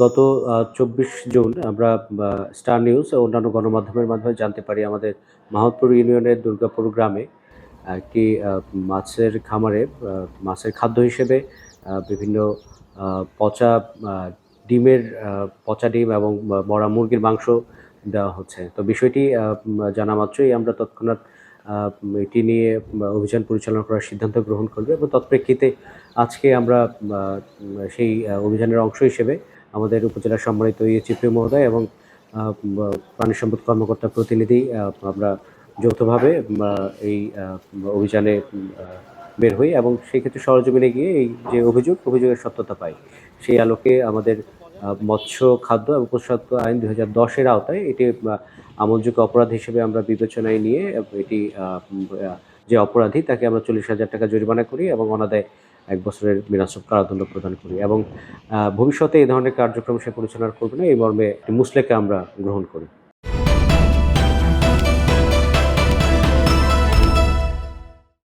গত ২৪ জুন আমরা star news ও অন্যান্য গণমাধ্যমের মাধ্যমে জানতে পারি আমাদের মাহমুদপুর ইউনিয়নের দুর্গাপুর গ্রামে একটি মাছের খামারে মাছের খাদ্য হিসেবে বিভিন্ন পচা আ ডিমের পচা ডিম এবং মরা মুরগির মাংস দেওয়া হচ্ছে। তো বিষয়টি জানা মাত্রই আমরা তৎক্ষণাৎ আ এটি নিয়ে অভিযান পরিচালনা করার সিদ্ধান্ত গ্রহণ করবে এবং তৎপ্রেক্ষিতে আজকে আমরা আ সেই অভিযানের অংশ হিসেবে আমাদের উপজেলার সম্মানিত চিফ মহোদয় এবং আ বা প্রাণী সম্পদ কর্মকর্তা প্রতিনিধি আমরা যৌথভাবে এই অভিযানে আ বের হই এবং সেই ক্ষেত্রে সরেজমিনে গিয়ে এই যে অভিযোগের সত্যতা পাই। সেই আলোকে আমাদের মৎস্য খাদ্য এবং পশুখাদ্য আইন ২০১০ এর আওতায় এটি আমলযোগ্য অপরাধ হিসেবে আমরা বিবেচনায় নিয়ে এটি যে অপরাধী তাকে আমরা ৳৪০,০০০ জরিমানা করি এবং অনাদায়ে ১ বছরের বিনাশ্রম কারাদণ্ড প্রদান করি এবং ভবিষ্যতে এই ধরনের কার্যক্রম সে পরিচালনা করবে না এই মর্মে একটি মুচলেকা আমরা গ্রহণ করি।